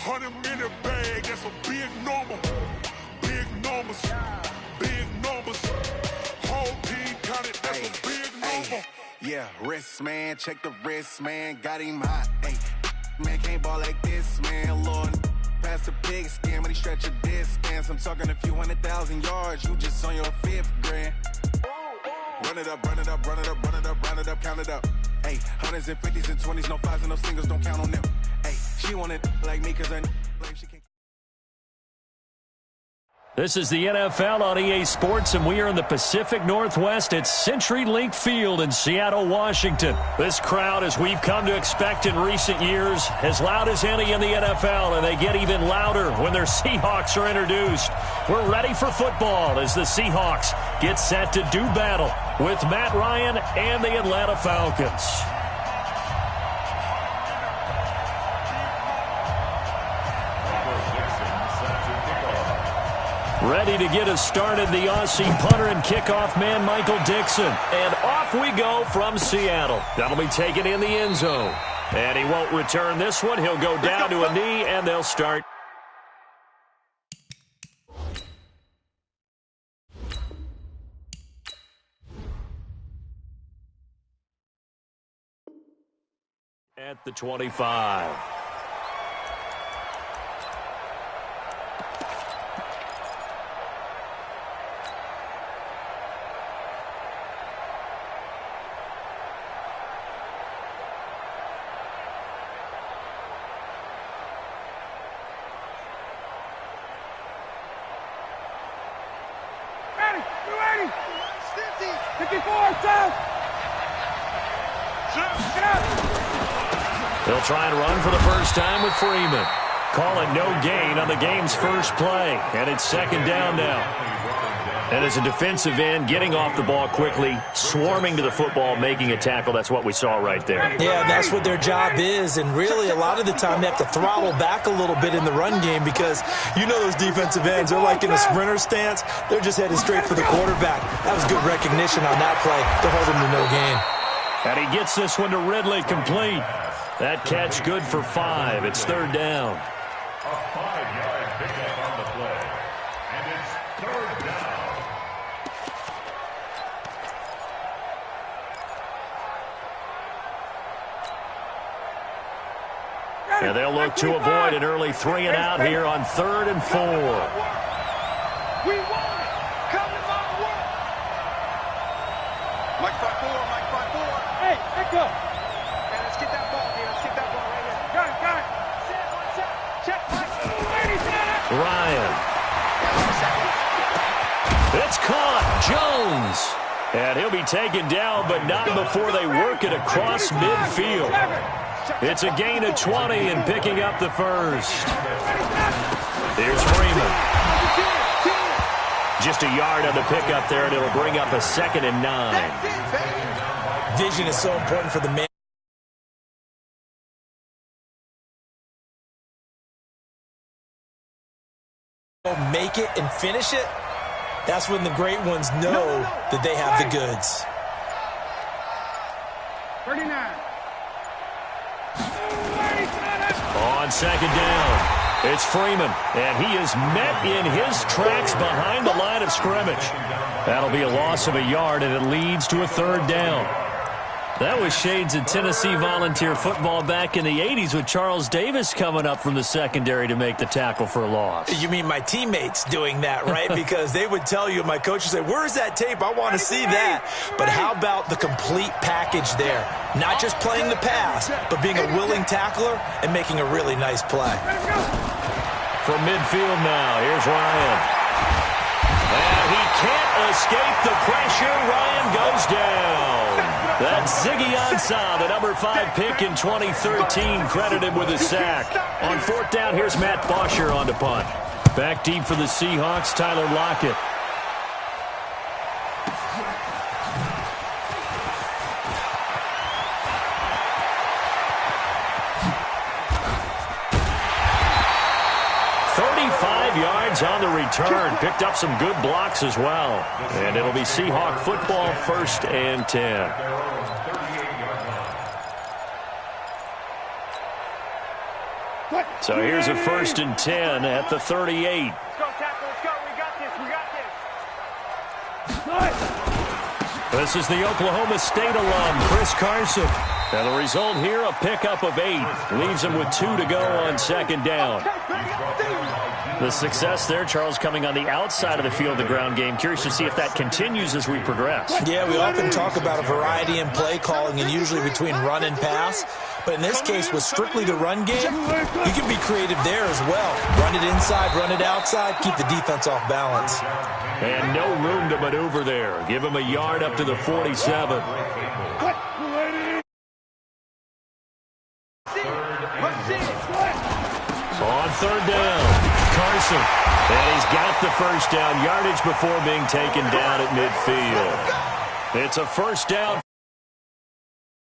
100-minute bag, that's a big number. Big numbers, big numbers. Whole team counted, that's a big number. Yeah, wrist, man, check the wrist, man, got him hot. Hey, man, can't ball like this, man, Lord. Past the pig skin, when he stretch a distance. I'm talking a few 100,000 yards, you just on your 5th grand. Run it up, run it up, run it up, run it up, run it up, count it up. Hey, 100s and 50s and 20s, no 5s and no singles, don't count on them. Hey, she want it like me, cause I blame she can't. This is the NFL on EA Sports, and we are in the Pacific Northwest at CenturyLink Field in Seattle, Washington. This crowd, as we've come to expect in recent years, as loud as any in the NFL, and they get even louder when their Seahawks are introduced. We're ready for football as the Seahawks get set to do battle with Matt Ryan and the Atlanta Falcons. Ready to get us started, the Aussie punter and kickoff man, Michael Dixon. And off we go from Seattle. That'll be taken in the end zone. And he won't return this one. He'll go down to a knee, and they'll start. At the 25. They'll try and run for the first time with Freeman. Call it no gain on the game's first play. And it's second down now. And as a defensive end, getting off the ball quickly, swarming to the football, making a tackle, that's what we saw right there. Yeah, that's what their job is. And really, a lot of the time, they have to throttle back a little bit in the run game because you know those defensive ends, they're like in a sprinter stance. They're just headed straight for the quarterback. That was good recognition on that play to hold him to no gain. And he gets this one to Ridley complete. That catch good for 5. It's third down. A 5-yard pickup on the play. And it's third down. And they'll look to avoid an early 3 and out here on 3rd and 4. We won it. Come to my work. Mike 5-4, Mike 5-4. Hey, echo. Hey, let's get that ball here. Let's get that ball right here. Got it. Set, one set. Check, Mike. Ryan. It's caught. Jones. And he'll be taken down, but not before they work it across midfield. It's a gain of 20 and picking up the first. Here's Freeman. Just a yard on the pickup there, and it'll bring up a 2nd and 9. Vision is so important for the man. Make it and finish it. That's when the great ones know that they have the goods. 39. On second down, it's Freeman, and he is met in his tracks behind the line of scrimmage. That'll be a loss of a yard, and it leads to a 3rd down. That was shades of Tennessee volunteer football back in the 80s with Charles Davis coming up from the secondary to make the tackle for a loss. You mean my teammates doing that, right? Because they would tell you, my coach would say, where's that tape? I want to see that. But how about the complete package there? Not just playing the pass, but being a willing tackler and making a really nice play. From midfield now, here's Ryan. And he can't escape the pressure. Ryan goes down. That's Ziggy Ansah, the number 5 pick in 2013, credited with a sack. On 4th down, here's Matt Bosher on to punt. Back deep for the Seahawks, Tyler Lockett. Yards on the return. Picked up some good blocks as well. And it'll be Seahawk football, 1st and 10. So here's a 1st and 10 at the 38. Let's go, tackle. Let's go. We got this. We got this. This is the Oklahoma State alum, Chris Carson. Now the result here, a pickup of 8. Leaves him with 2 to go on 2nd down. The success there, Charles, coming on the outside of the field, the ground game. Curious to see if that continues as we progress. Yeah, we often talk about a variety in play calling and usually between run and pass. But in this case, with strictly the run game, you can be creative there as well. Run it inside, run it outside, keep the defense off balance. And no room to maneuver there. Give him a yard up to the 47. On 3rd down, Carson. And he's got the 1st down yardage before being taken down at midfield. It's a 1st down